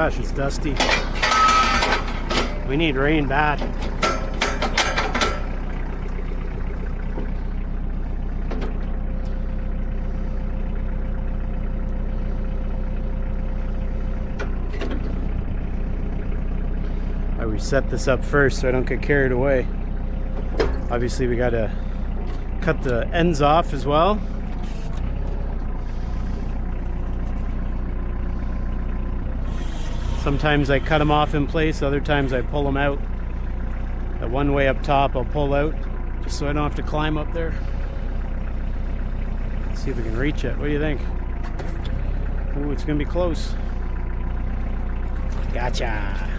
gosh, it's dusty. We need rain bad. I reset this up first so I don't get carried away. Obviously we gotta cut the ends off as well. Sometimes I cut them off in place, other times I pull them out. The one way up top I'll pull out just so I don't have to climb up there. Let's see if we can reach it. What do you think? Ooh, it's gonna be close. Gotcha.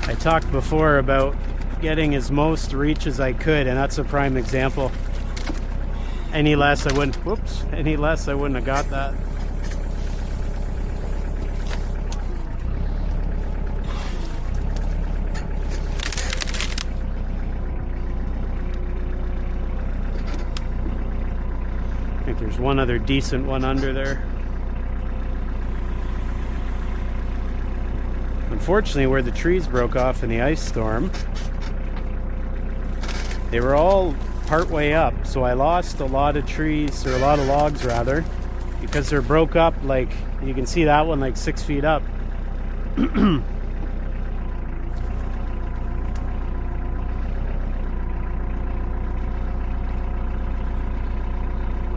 I talked before about getting as most reach as I could, and that's a prime example. Any less I wouldn't have got that. I think there's one other decent one under there. Unfortunately, where the trees broke off in the ice storm, they were all part way up, so I lost a lot of trees, or a lot of logs rather, because they're broke up. Like you can see that one like 6 feet up. I'll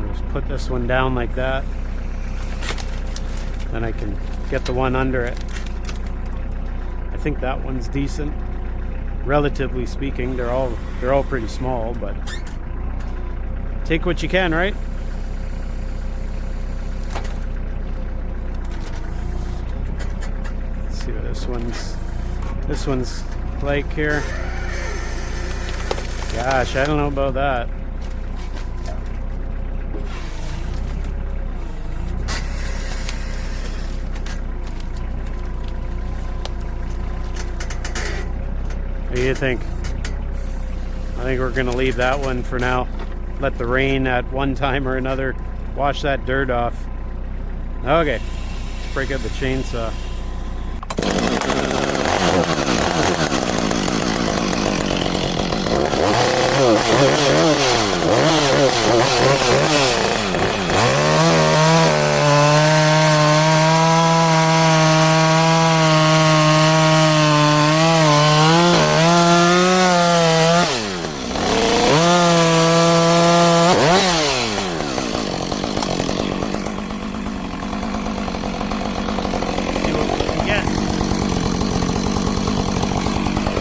just put this one down like that, then I can get the one under it. I think that one's decent, relatively speaking. They're all pretty small, but take what you can, right? Let's see what this one's like here. Gosh, I don't know about that. What do you think? I think we're gonna leave that one for now. Let the rain at one time or another wash that dirt off. Okay, let's break out the chainsaw.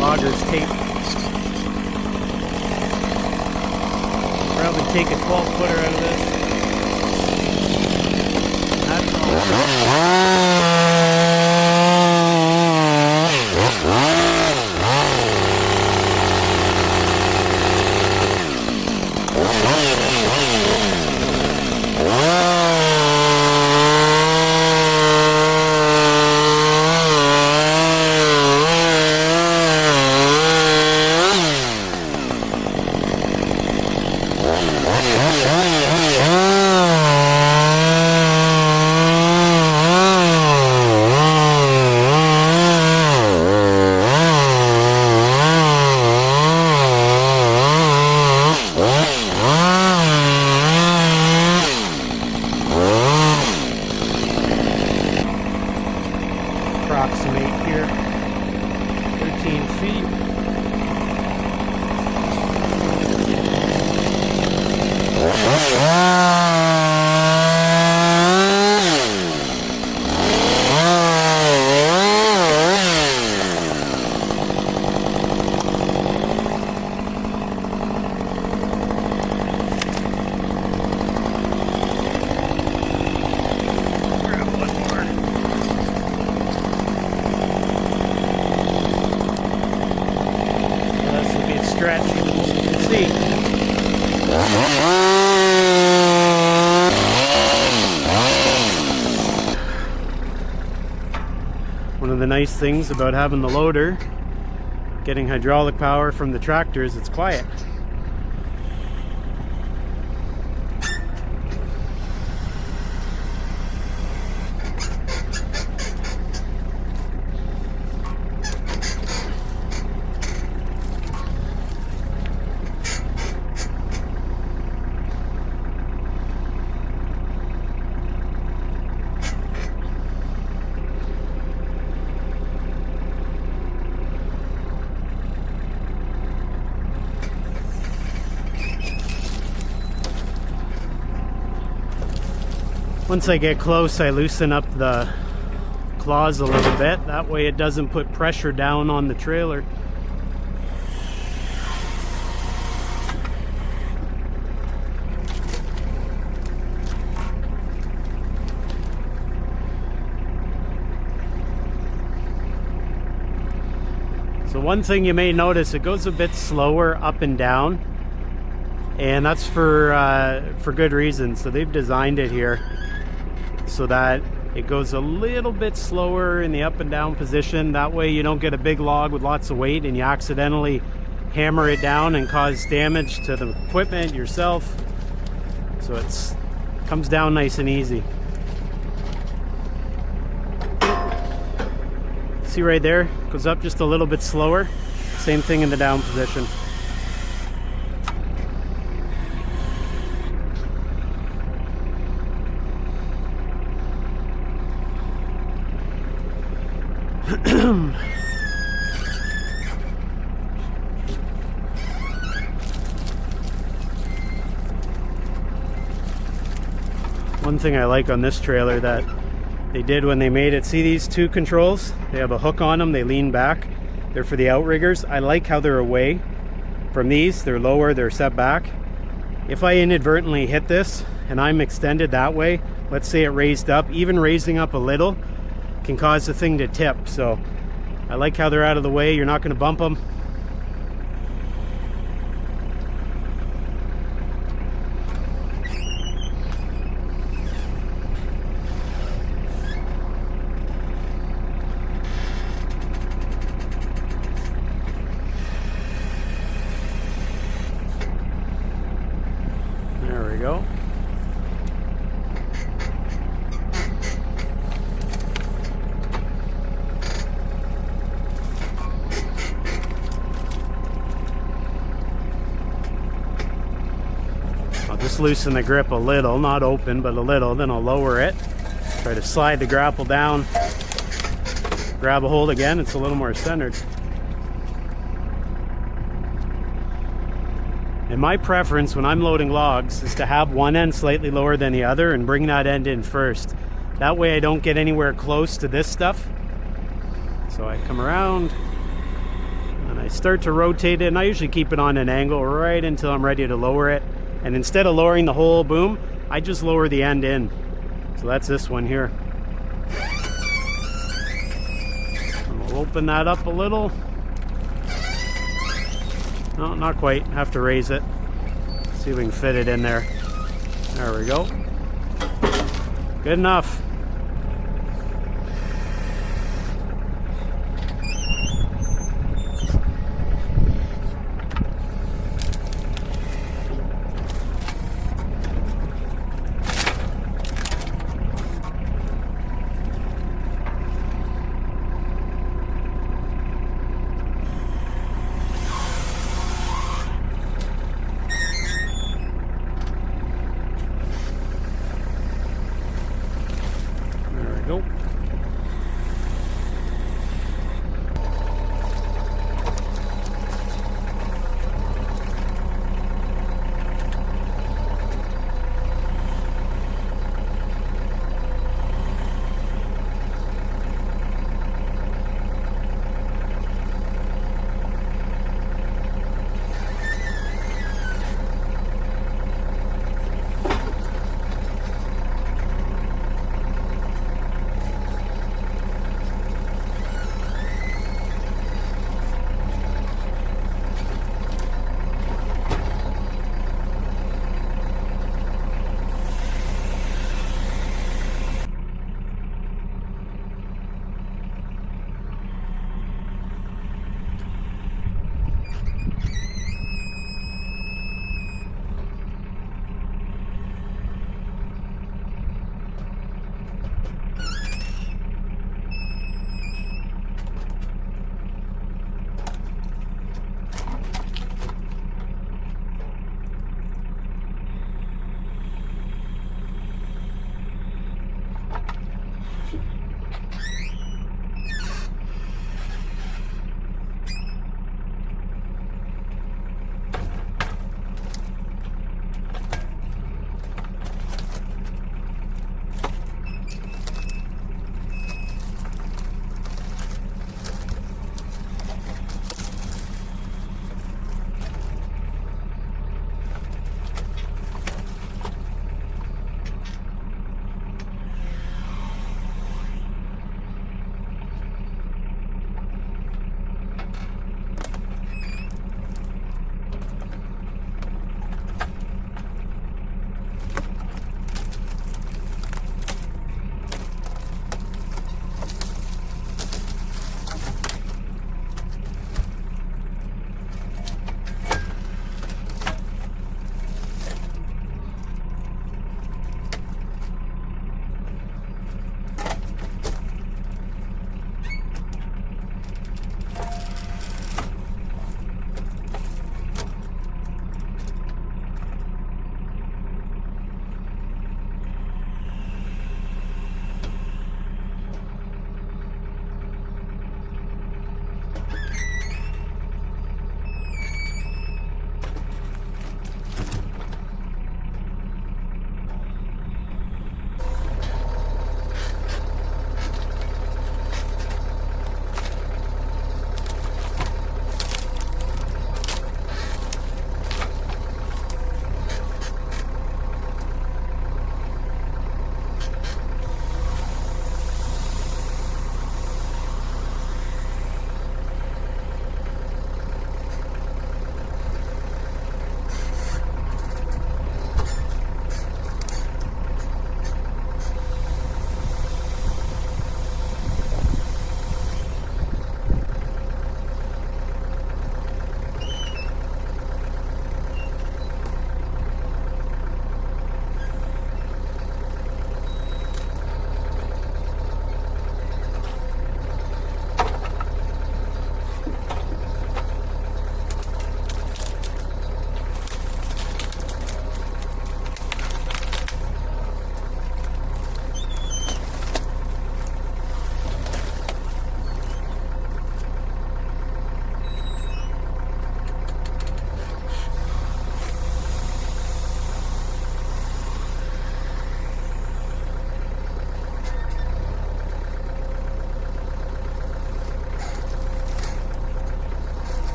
Logger's tape. Probably take a 12-footer out of this. That's approximate here, 13 feet. One of the nice things about having the loader, getting hydraulic power from the tractor, is it's quiet. Once I get close, I loosen up the claws a little bit. That way it doesn't put pressure down on the trailer. So one thing you may notice, it goes a bit slower up and down, and that's for good reason. So they've designed it here so that it goes a little bit slower in the up and down position. That way you don't get a big log with lots of weight and you accidentally hammer it down and cause damage to the equipment, yourself. So it comes down nice and easy. See right there, goes up just a little bit slower. Same thing in the down position. One thing I like on this trailer that they did when they made it, see these two controls? They have a hook on them, they lean back. They're for the outriggers. I like how they're away from these. They're lower, they're set back. If I inadvertently hit this and I'm extended that way, let's say it raised up, even raising up a little can cause the thing to tip. So I like how they're out of the way. You're not going to bump them. There we go. I'll just loosen the grip a little, not open, but a little, then I'll lower it. Try to slide the grapple down, grab a hold again, it's a little more centered. And my preference when I'm loading logs is to have one end slightly lower than the other and bring that end in first. That way I don't get anywhere close to this stuff. So I come around and I start to rotate it, and I usually keep it on an angle right until I'm ready to lower it. And instead of lowering the whole boom, I just lower the end in. So that's this one here. And we'll open that up a little. No, not quite. Have to raise it. See if we can fit it in there. There we go. Good enough.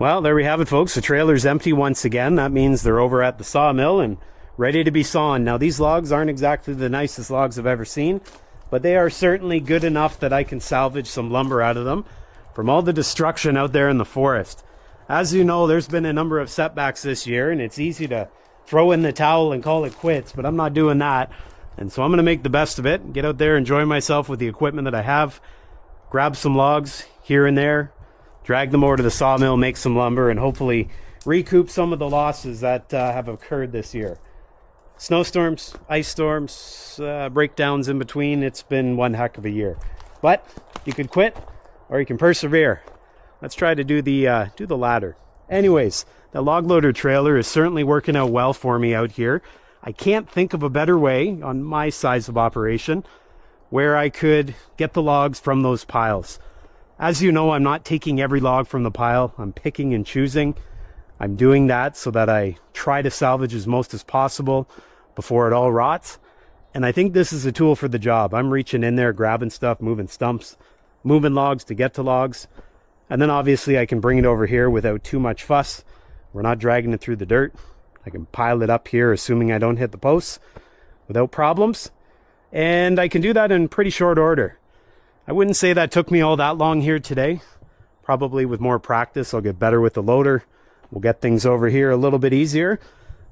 Well, there we have it, folks. The trailer's empty once again. That means they're over at the sawmill and ready to be sawn. Now, these logs aren't exactly the nicest logs I've ever seen, but they are certainly good enough that I can salvage some lumber out of them from all the destruction out there in the forest. As you know, there's been a number of setbacks this year, and it's easy to throw in the towel and call it quits, but I'm not doing that. And so I'm going to make the best of it, get out there, enjoy myself with the equipment that I have, grab some logs here and there, drag them over to the sawmill, make some lumber, and hopefully recoup some of the losses that have occurred this year. Snowstorms, ice storms, breakdowns in between. It's been one heck of a year. But you could quit or you can persevere. Let's try to do the latter. Anyways, the log loader trailer is certainly working out well for me out here. I can't think of a better way on my size of operation where I could get the logs from those piles. As you know, I'm not taking every log from the pile. I'm picking and choosing. I'm doing that so that I try to salvage as most as possible before it all rots. And I think this is a tool for the job. I'm reaching in there, grabbing stuff, moving stumps, moving logs to get to logs. And then obviously I can bring it over here without too much fuss. We're not dragging it through the dirt. I can pile it up here, assuming I don't hit the posts, without problems. And I can do that in pretty short order. I wouldn't say that took me all that long here today. Probably with more practice, I'll get better with the loader. We'll get things over here a little bit easier.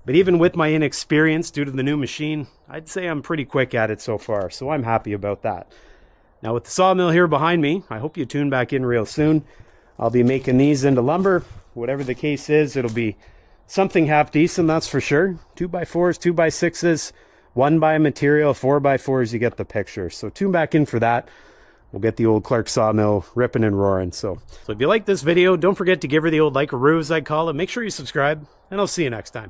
But even with my inexperience due to the new machine, I'd say I'm pretty quick at it so far. So I'm happy about that. Now with the sawmill here behind me, I hope you tune back in real soon. I'll be making these into lumber. Whatever the case is, it'll be something half decent, that's for sure. 2x4s, 2x6s, 1x material, 4x4s, you get the picture. So tune back in for that. We'll get the old Clarke sawmill ripping and roaring. So if you like this video, don't forget to give her the old like-a-roo, as I call it. Make sure you subscribe, and I'll see you next time.